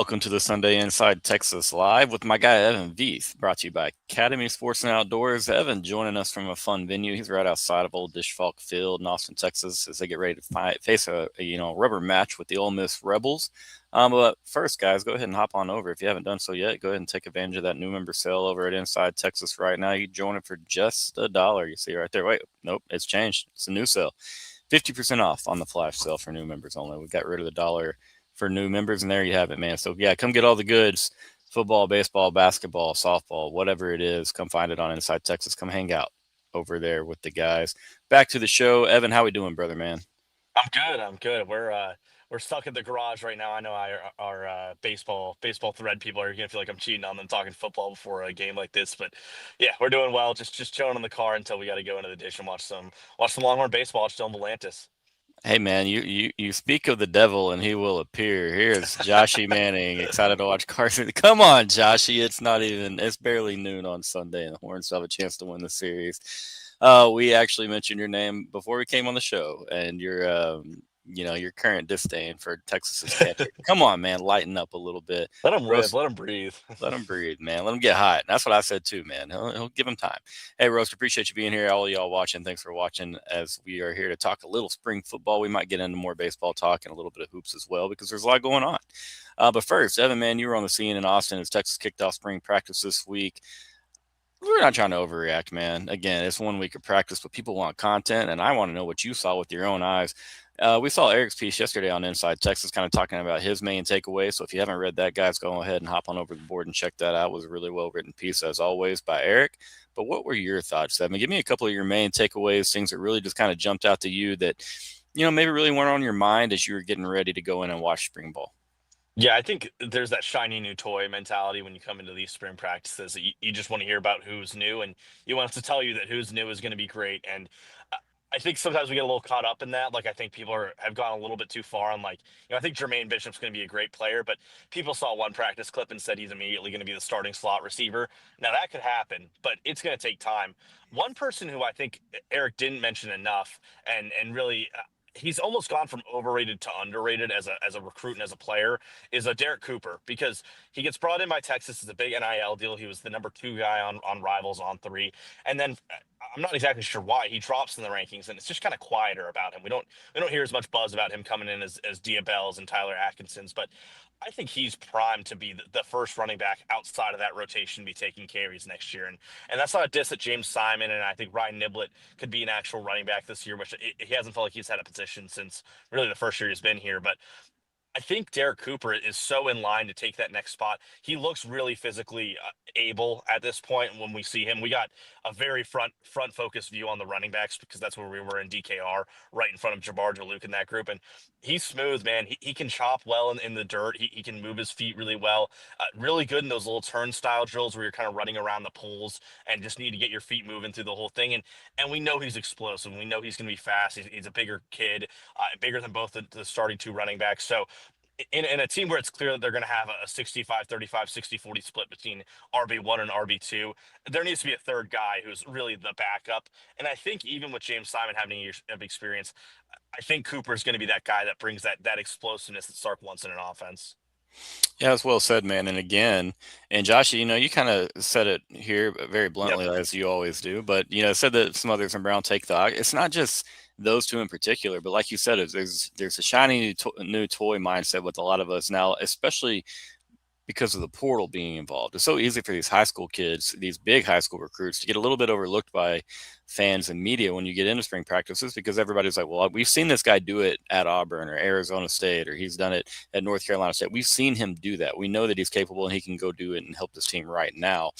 welcome to the Sunday Inside Texas Live with my guy Evan Veith, brought to you by Academy Sports and Outdoors. Evan joining us from a fun venue. He's right outside of Old Dish Falk Field in Austin, Texas, as they get ready to face a rubber match with the Ole Miss Rebels. But first, guys, go ahead and hop on over. If you haven't done so yet, go ahead and take advantage of that new member sale over at Inside Texas right now. You join it for just $1. You see right there. Wait, nope, it's changed. It's a new sale. 50% off on the flash sale for new members only. We got rid of the dollar for new members, and there you have it, man. So yeah, come get all the goods: football, baseball, basketball, softball, whatever it is. Come find it on Inside Texas. Come hang out over there with the guys. Back to the show. Evan, how we doing, brother, man? I'm good. I'm good. We're stuck in the garage right now. I know our baseball thread people are gonna feel like I'm cheating on them talking football before a game like this, but yeah, we're doing well. Just chilling in the car until we got to go into the dish and watch some Longhorn baseball. It's still in Volantis. Hey, man, you speak of the devil and he will appear. Here's Joshy Manning, excited to watch Carson. Come on, Joshy. It's barely noon on Sunday, and the Horns still have a chance to win the series. We actually mentioned your name before we came on the show, and your current disdain for Texas's catcher. Come on, man, lighten up a little bit. Let him live. Roast, Let him breathe. let him breathe, man. Let him get hot. That's what I said too, man. He'll give him time. Hey, Roast, appreciate you being here. All of y'all watching, thanks for watching. As we are here to talk a little spring football, we might get into more baseball talk and a little bit of hoops as well because there's a lot going on. But first, Evan, man, you were on the scene in Austin as Texas kicked off spring practice this week. We're not trying to overreact, man. Again, it's 1 week of practice, but people want content, and I want to know what you saw with your own eyes. We saw Eric's piece yesterday on Inside Texas, kind of talking about his main takeaway. So if you haven't read that, guys, go ahead and hop on over the board and check that out. It was a really well written piece, as always, by Eric. But what were your thoughts, Evan? Give me a couple of your main takeaways, things that really just kind of jumped out to you that, maybe really weren't on your mind as you were getting ready to go in and watch spring ball. Yeah, I think there's that shiny new toy mentality when you come into these spring practices. You just want to hear about who's new, and you want us to tell you that who's new is going to be great. And I I think sometimes we get a little caught up in that. Like I think people have gone a little bit too far on I think Jermaine Bishop's going to be a great player, but people saw one practice clip and said he's immediately going to be the starting slot receiver. Now that could happen, but it's going to take time. One person who I think Eric didn't mention enough, and really he's almost gone from overrated to underrated as a recruit and as a player, is a Derek Cooper, because he gets brought in by Texas as a big NIL deal. He was the number two guy on Rivals on three, and then I'm not exactly sure why he drops in the rankings, and it's just kind of quieter about him. We don't hear as much buzz about him coming in as Diabelle's and Tyler Atkinson's, but I think he's primed to be the first running back outside of that rotation, be taking carries next year. And that's not a diss at James Simon, and I think Ryan Niblett could be an actual running back this year, which he hasn't felt like he's had a position since really the first year he's been here. But I think Derek Cooper is so in line to take that next spot. He looks really physically able at this point. When we see him, we got a very front focused view on the running backs because that's where we were in DKR, right in front of Jabbar Jaluk in that group. And he's smooth, man. He can chop well in the dirt. He can move his feet really well. Really good in those little turnstile drills where you're kind of running around the poles and just need to get your feet moving through the whole thing. And we know he's explosive. We know he's going to be fast. He's a bigger kid, bigger than both the starting two running backs. So in a team where it's clear that they're going to have a 65-35, 60-40 split between RB1 and RB2, there needs to be a third guy who's really the backup. And I think even with James Simon having years of experience, I think Cooper is going to be that guy that brings that explosiveness that Sark wants in an offense. Yeah, that's well said, man. And again, and Josh, you kind of said it here very Yep. bluntly, as you always do, but, said that some others in Brown take thought. It's not just those two in particular, but like you said, there's a shiny new toy mindset with a lot of us now, especially because of the portal being involved. It's so easy for these high school kids, these big high school recruits, to get a little bit overlooked by fans and media when you get into spring practices because everybody's like, well, we've seen this guy do it at Auburn or Arizona State, or he's done it at North Carolina State. We've seen him do that. We know that he's capable and he can go do it and help this team right now.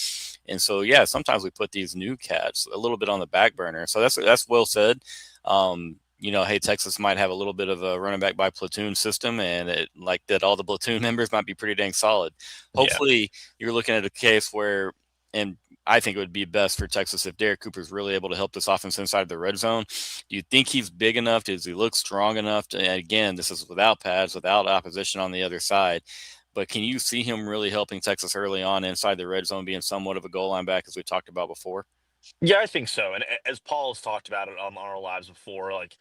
And so, yeah, sometimes we put these new cats a little bit on the back burner. So that's well said. Hey, Texas might have a little bit of a running back by platoon system, and like that, all the platoon members might be pretty dang solid. Yeah. Hopefully, you're looking at a case where, and I think it would be best for Texas if Derek Cooper is really able to help this offense inside the red zone. Do you think he's big enough? Does he look strong enough? And again, this is without pads, without opposition on the other side. But can you see him really helping Texas early on inside the red zone, being somewhat of a goal line back, as we talked about before? Yeah, I think so. And as Paul has talked about it on our lives before, like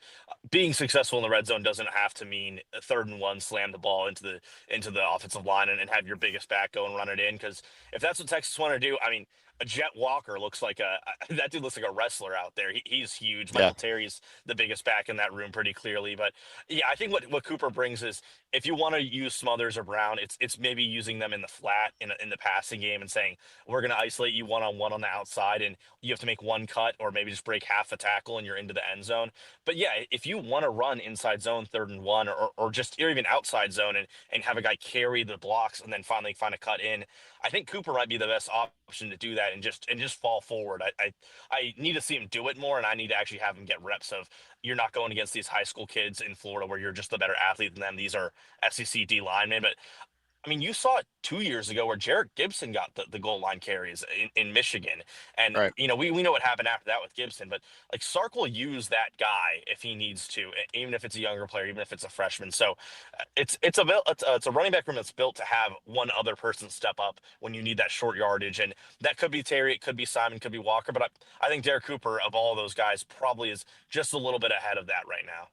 being successful in the red zone doesn't have to mean a 3rd and 1, slam the ball into the offensive line and have your biggest back go and run it in. Because if that's what Texas want to do, I mean, a Jet Walker looks like a that dude looks like a wrestler out there. He's huge. Yeah. Michael Terry's the biggest back in that room pretty clearly. But yeah, I think what Cooper brings is if you want to use Smothers or Brown, it's maybe using them in the flat in the passing game and saying we're going to isolate you one on the outside and you have to make one cut or maybe just break half a tackle and you're into the end zone. But yeah, if you want to run inside zone 3rd and 1 or just or even outside zone and have a guy carry the blocks and then finally find a cut in, I think Cooper might be the best option to do that and just fall forward. I need to see him do it more and I need to actually have him get reps of you're not going against these high school kids in Florida where you're just the better athlete than them. These are SEC D linemen, but I mean, you saw it 2 years ago where Jarrett Gibson got the goal line carries in Michigan. And, Right. we know what happened after that with Gibson, but like Sark will use that guy if he needs to, even if it's a younger player, even if it's a freshman. So it's a running back room that's built to have one other person step up when you need that short yardage. And that could be Terry, it could be Simon, could be Walker. But I think Derek Cooper, of all those guys, probably is just a little bit ahead of that right now.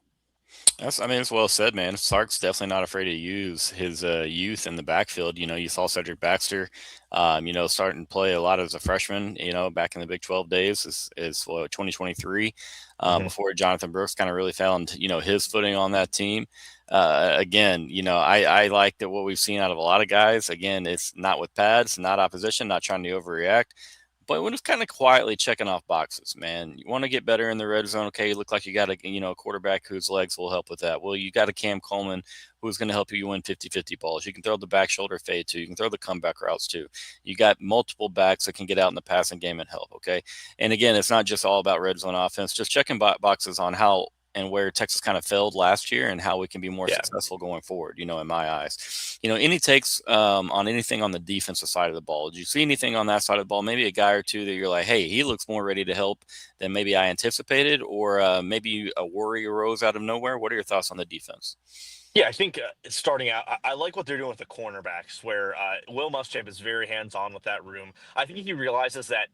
I mean, it's well said, man. Sark's definitely not afraid to use his youth in the backfield. You saw Cedric Baxter, starting to play a lot as a freshman, back in the Big 12 days is what, 2023, Hmm. before Jonathan Brooks kind of really found, his footing on that team. Again, I like that what we've seen out of a lot of guys. Again, it's not with pads, not opposition, not trying to overreact. But we're just kind of quietly checking off boxes, man. You want to get better in the red zone. Okay, you look like you got a quarterback whose legs will help with that. Well, you got a Cam Coleman who's going to help you win 50-50 balls. You can throw the back shoulder fade too. You can throw the comeback routes too. You got multiple backs that can get out in the passing game and help. Okay. And again, it's not just all about red zone offense, just checking boxes on how and where Texas kind of failed last year and how we can be more Yeah. successful going forward, in my eyes. Any takes on anything on the defensive side of the ball? Did you see anything on that side of the ball? Maybe a guy or two that you're like, hey, he looks more ready to help than maybe I anticipated, or maybe a worry arose out of nowhere. What are your thoughts on the defense? Yeah, I think starting out, I like what they're doing with the cornerbacks, where Will Muschamp is very hands-on with that room. I think he realizes that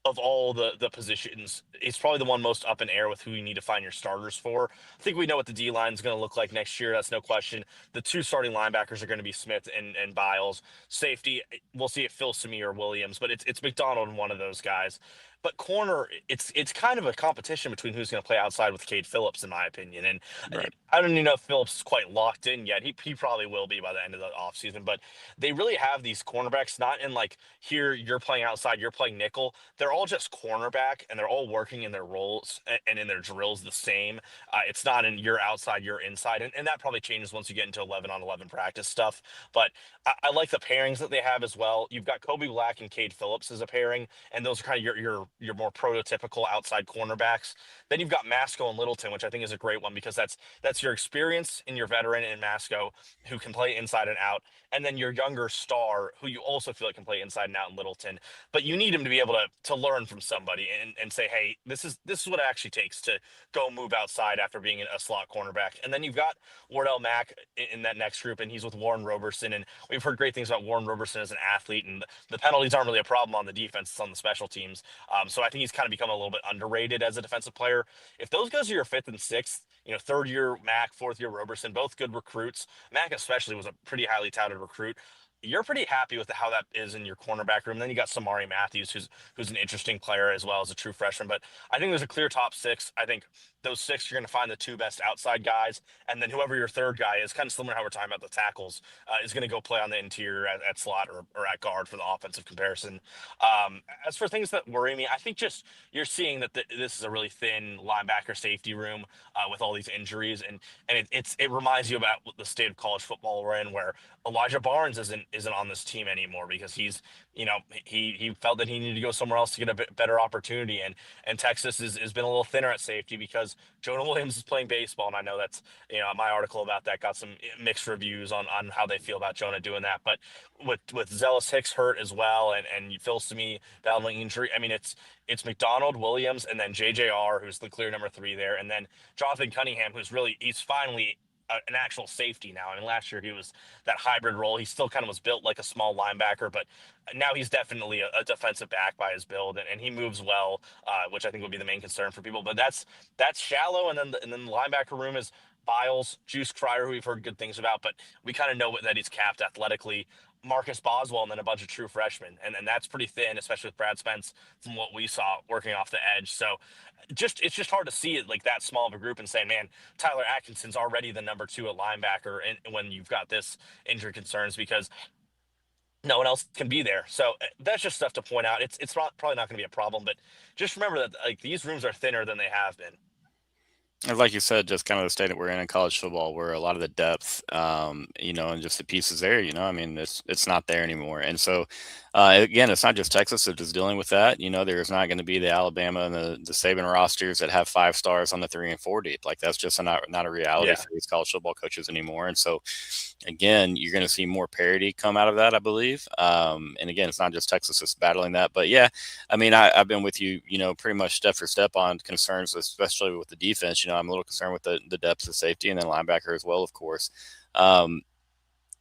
of all the positions, it's probably the one most up in air with who you need to find your starters for. I think we know what the D line is going to look like next year. That's no question. The two starting linebackers are going to be Smith and Biles. Safety, we'll see if Phil Simi or Williams, but it's McDonald and one of those guys. But corner, it's kind of a competition between who's going to play outside with Cade Phillips, in my opinion. And Right. I don't even know if Phillips is quite locked in yet. He probably will be by the end of the offseason. But they really have these cornerbacks, not in like here you're playing outside, you're playing nickel. They're all just cornerback and they're all working in their roles and in their drills the same. It's not in you're outside, you're inside. And that probably changes once you get into 11 on 11 practice stuff. But I like the pairings that they have as well. You've got Kobe Black and Cade Phillips as a pairing, and those are kind of your more prototypical outside cornerbacks. Then you've got Masco and Littleton, which I think is a great one because that's your experience and your veteran in Masco who can play inside and out, and then your younger star who you also feel like can play inside and out in Littleton. But you need him to be able to learn from somebody and say, hey, this is what it actually takes to go move outside after being a slot cornerback. And then you've got Wardell Mack in that next group, and he's with Warren Roberson. And we've heard great things about Warren Roberson as an athlete, and the penalties aren't really a problem on the defense; it's on the special teams. So I think he's kind of become a little bit underrated as a defensive player. If those guys are your fifth and sixth, 3rd year Mack, 4th year Roberson, both good recruits. Mack especially was a pretty highly touted recruit. You're pretty happy with how that is in your cornerback room. Then you got Samari Matthews, who's an interesting player as well as a true freshman. But I think there's a clear top six. I think those six, you're going to find the two best outside guys, and then whoever your third guy is, kind of similar to how we're talking about the tackles, is going to go play on the interior at slot or at guard for the offensive comparison. As for things that worry me, I think just you're seeing that this is a really thin linebacker safety room with all these injuries, and it reminds you about the state of college football we're in, where Elijah Barnes isn't on this team anymore because he felt that he needed to go somewhere else to get a bit better opportunity, and Texas has been a little thinner at safety because Jonah Williams is playing baseball, and I know that's my article about that got some mixed reviews on how they feel about Jonah doing that, but with Zealous Hicks hurt as well, and Phil Simi battling injury, I mean it's McDonald, Williams, and then JJR, who's the clear number 3 there, and then Jonathan Cunningham, he's finally an actual safety now. I mean, last year he was that hybrid role. He still kind of was built like a small linebacker, but now he's definitely a defensive back by his build, and he moves well, which I think would be the main concern for people. But that's shallow, and then the linebacker room is Biles, Juice Cryer, who we've heard good things about, but we kind of know that he's capped athletically. Marcus Boswell, and then a bunch of true freshmen, and that's pretty thin, especially with Brad Spence from what we saw working off the edge. So, it's just hard to see it like that small of a group and saying, man, Tyler Atkinson's already the number 2 at linebacker, and when you've got this injury concerns because no one else can be there. So that's just stuff to point out. It's probably not going to be a problem, but just remember that like these rooms are thinner than they have been. And like you said, just kind of the state that we're in college football, where a lot of the depth, and just the pieces there, I mean, it's not there anymore. And so, again, it's not just Texas that is dealing with that. There's not going to be the Alabama and the Saban rosters that have 5 stars on the 3 and 4 deep. Like that's just not a reality Yeah. for these college football coaches anymore. And so, again, you're going to see more parity come out of that, I believe. And again, it's not just Texas that's battling that, but yeah, I mean, I've been with you, pretty much step for step on concerns, especially with the defense. I'm a little concerned with the depth of safety and then linebacker as well, of course.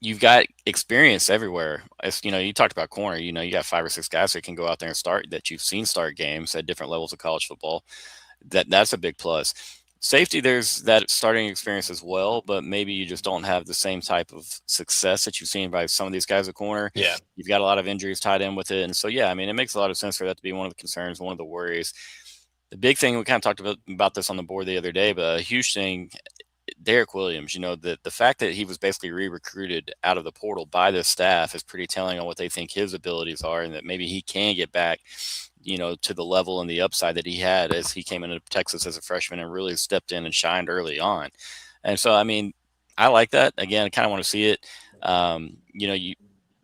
You've got experience everywhere. You talked about corner, you got 5 or 6 guys that can go out there and start that you've seen start games at different levels of college football. That's a big plus. Safety, there's that starting experience as well, but maybe you just don't have the same type of success that you've seen by some of these guys at corner. Yeah. You've got a lot of injuries tied in with it. And so, yeah, I mean, it makes a lot of sense for that to be one of the concerns, one of the worries. The big thing, we kind of talked about this on the board the other day, but a huge thing, Derek Williams, the fact that he was basically re-recruited out of the portal by the staff is pretty telling on what they think his abilities are, and that maybe he can get back to the level and the upside that he had as he came into Texas as a freshman and really stepped in and shined early on. And so, I mean, I like that. Again, I kind of want to see it. You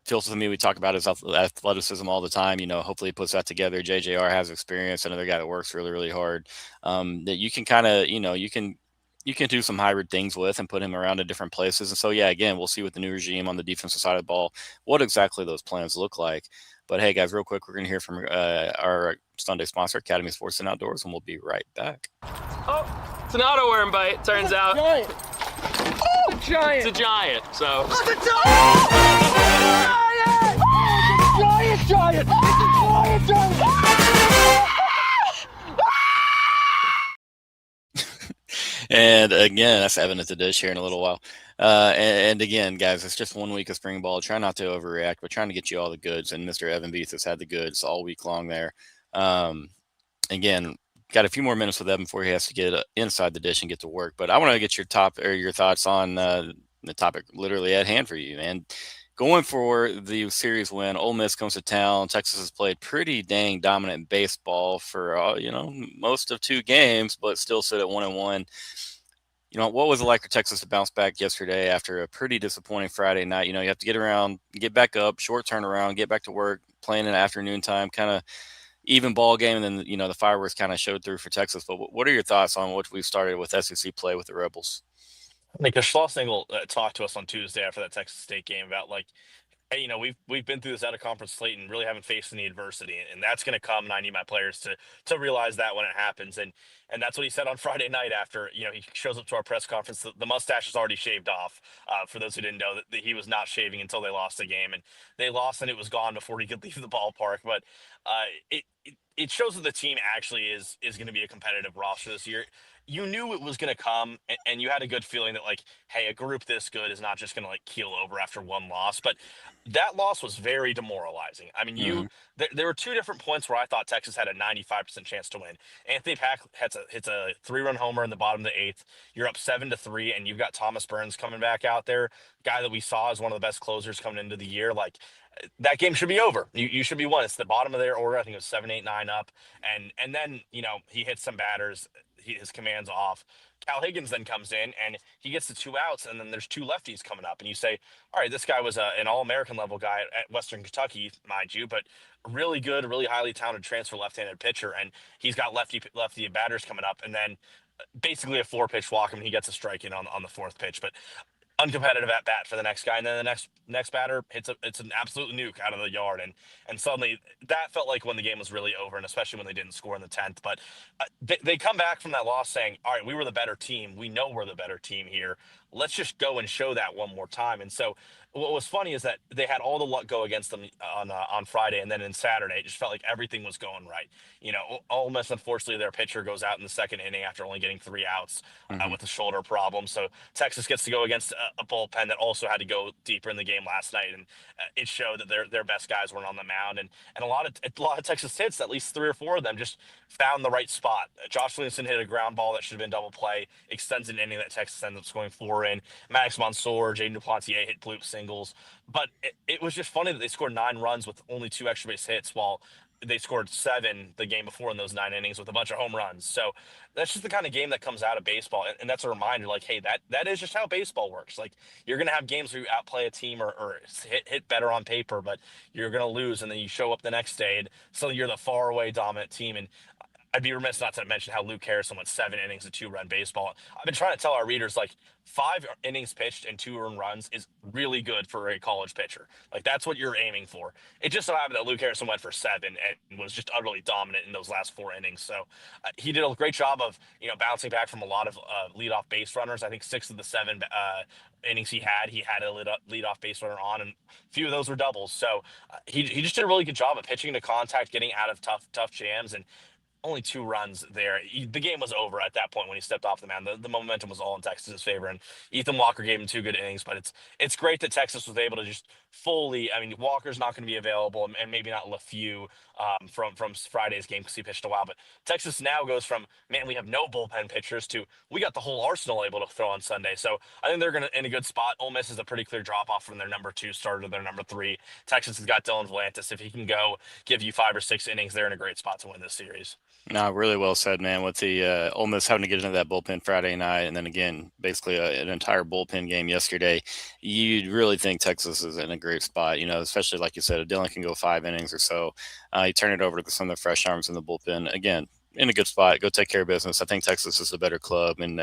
Phil, to me, we talk about his athleticism all the time. Hopefully he puts that together. JJR has experience, another guy that works really, really hard, that you can kind of, you can do some hybrid things with and put him around in different places. And so, yeah, again, we'll see with the new regime on the defensive side of the ball, what exactly those plans look like. But hey, guys, real quick, we're going to hear from our Sunday sponsor, Academy Sports and Outdoors, and we'll be right back. Oh, it's an auto worm bite, turns out. Giant. Oh, it's a giant. It's a giant, so. Oh, it's a giant. Oh, it's a giant. It's a giant. And again, that's Evan at the dish here in a little while. And again, guys, it's just 1 week of spring ball. Try not to overreact, but trying to get you all the goods. And Mr. Evan Beath has had the goods all week long there. Again, got a few more minutes with Evan before he has to get inside the dish and get to work. But I want to get your thoughts on the topic literally at hand for you, man. Going for the series win, Ole Miss comes to town. Texas has played pretty dang dominant baseball for most of 2 games, but still sit at 1-1. What was it like for Texas to bounce back yesterday after a pretty disappointing Friday night? You have to get back up, short turnaround, get back to work, playing in afternoon time, kind of even ball game, and then the fireworks kind of showed through for Texas. But what are your thoughts on what we've started with SEC play with the Rebels? Because Schlossnagle talked to us on Tuesday after that Texas State game about like, hey, we've been through this out of conference slate and really haven't faced any adversity, and that's going to come. And I need my players to realize that when it happens. And that's what he said on Friday night after he shows up to our press conference. The mustache is already shaved off. For those who didn't know, that he was not shaving until they lost the game, and they lost, and it was gone before he could leave the ballpark. But it shows that the team actually is going to be a competitive roster this year. You knew it was going to come, and you had a good feeling that, like, hey, a group this good is not just going to like keel over after one loss. But that loss was very demoralizing. I mean, there were 2 different points where I thought Texas had a 95% chance to win. Anthony Pack hits a 3-run homer in the bottom of the 8th. You're up 7-3, and you've got Thomas Burns coming back out there, guy that we saw as one of the best closers coming into the year. Like, that game should be over. You should be won. It's the bottom of their order. I think it was 7, 8, 9 up, and then he hits some batters. His command's off. Cal Higgins then comes in and he gets the 2 outs, and then there's 2 lefties coming up, and you say, all right, this guy was an All-American level guy at Western Kentucky, mind you, but really good, really highly talented transfer left-handed pitcher, and he's got lefty batters coming up, and then basically a 4-pitch walk him, and he gets a strike in on the 4th pitch. But uncompetitive at bat for the next guy, and then the next batter it's an absolute nuke out of the yard, and suddenly that felt like when the game was really over, and especially when they didn't score in the 10th. But they come back from that loss saying, all right, we were the better team, we know we're the better team here, let's just go and show that one more time. And so what was funny is that they had all the luck go against them on Friday, and then in Saturday, it just felt like everything was going right. Ole Miss, unfortunately, their pitcher goes out in the second inning after only getting 3 outs with a shoulder problem. So Texas gets to go against a bullpen that also had to go deeper in the game last night, and it showed that their best guys weren't on the mound, and a lot of Texas hits, at least 3 or 4 of them, just found the right spot. Josh Williamson hit a ground ball that should have been double play, extends an inning that Texas ends up scoring 4 in. Max Mansour, Jaden Duplantier hit bloop singles, but it was just funny that they scored 9 runs with only 2 extra base hits, while they scored 7 the game before in those 9 innings with a bunch of home runs. So that's just the kind of game that comes out of baseball, and that's a reminder, like, hey, that is just how baseball works. Like, you're gonna have games where you outplay a team or hit better on paper, but you're gonna lose, and then you show up the next day and suddenly you're the far away dominant team. And I'd be remiss not to mention how Luke Harrison went 7 innings of 2-run baseball. I've been trying to tell our readers, like, 5 innings pitched and 2 earned runs is really good for a college pitcher. Like, that's what you're aiming for. It just so happened that Luke Harrison went for 7 and was just utterly dominant in those last 4 innings. So he did a great job of, bouncing back from a lot of leadoff base runners. I think 6 of the 7 innings he had a leadoff base runner on, and a few of those were doubles. So he just did a really good job of pitching to contact, getting out of tough jams, and only 2 runs there. The game was over at that point when he stepped off the mound. The momentum was all in Texas's favor, and Ethan Walker gave him 2 good innings. But it's great that Texas was able to just fully. I mean, Walker's not going to be available, and maybe not LeFew from Friday's game because he pitched a while. But Texas now goes from, man, we have no bullpen pitchers, to we got the whole arsenal able to throw on Sunday. So I think they're going to in a good spot. Ole Miss is a pretty clear drop off from their number 2 starter to their number 3. Texas has got Dylan Volantis. If he can go give you 5 or 6 innings, they're in a great spot to win this series. No, really well said, man. With the Ole Miss having to get into that bullpen Friday night, and then again, basically an entire bullpen game yesterday, you really think Texas is in a great spot. Especially like you said, if Dylan can go 5 innings or so, you turn it over to some of the fresh arms in the bullpen. Again, in a good spot, go take care of business. I think Texas is a better club, and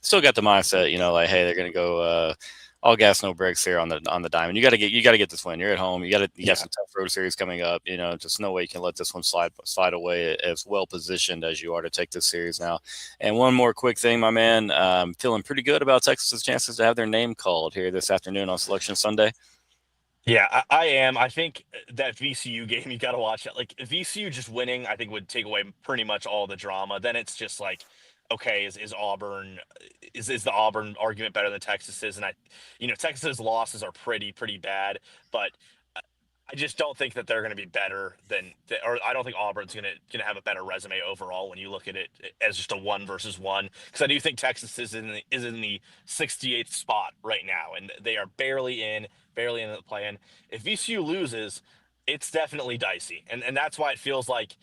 still got the mindset, like, hey, they're going to go all gas, no brakes here on the diamond. You got to get this win. You're at home. You got some tough road series coming up. Just no way you can let this one slide away as well positioned as you are to take this series now. And one more quick thing, my man, feeling pretty good about Texas's chances to have their name called here this afternoon on Selection Sunday. Yeah, I am. I think that VCU game, you got to watch it. Like, VCU just winning, I think, would take away pretty much all the drama. Then it's just like, okay, is Auburn, is the Auburn argument better than Texas's? And Texas's losses are pretty bad, but I just don't think that they're going to be better or I don't think Auburn's going to have a better resume overall when you look at it as just a 1 versus 1. Because I do think Texas is in the 68th spot right now, and they are barely in the play-in. If VCU loses, it's definitely dicey, and that's why it feels like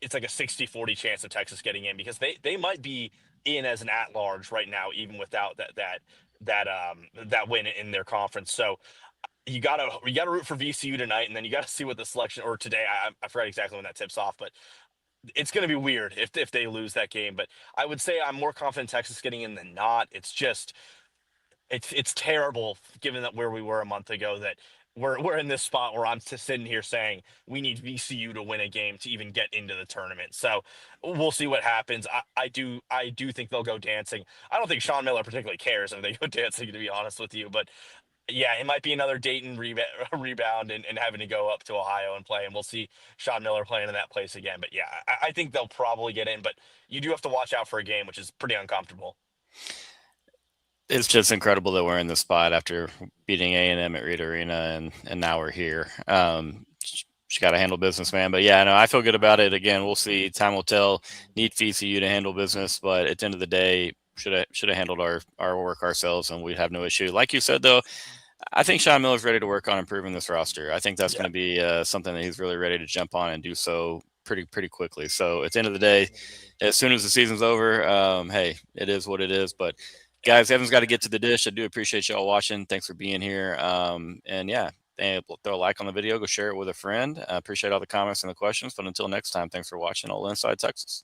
it's like a 60-40 chance of Texas getting in, because they might be in as an at-large right now, even without that win in their conference. So you gotta root for VCU tonight, and then you gotta see what the selection, or today, I forgot exactly when that tips off, but it's gonna be weird if they lose that game. But I would say I'm more confident Texas getting in than not. It's just it's terrible given that where we were a month ago, that we're in this spot where I'm just sitting here saying we need VCU to win a game to even get into the tournament. So we'll see what happens. I do think they'll go dancing. I don't think Sean Miller particularly cares if they go dancing, to be honest with you, but yeah, it might be another Dayton rebound and having to go up to Ohio and play, and we'll see Sean Miller playing in that place again. But yeah, I think they'll probably get in, but you do have to watch out for a game, which is pretty uncomfortable. It's just incredible that we're in this spot after beating A&M at Reed Arena, and now we're here. Just got to handle business, man. But yeah, no, I feel good about it. Again, we'll see. Time will tell. Need VCU to handle business, but at the end of the day, should have handled our work ourselves, and we'd have no issue. Like you said, though, I think Sean Miller's ready to work on improving this roster. I think that's going to be something that he's really ready to jump on and do so pretty quickly. So at the end of the day, as soon as the season's over, hey, it is what it is. But guys, Evan's got to get to the dish. I do appreciate y'all watching. Thanks for being here. And yeah, throw a like on the video. Go share it with a friend. I appreciate all the comments and the questions. But until next time, thanks for watching Ole Inside Texas.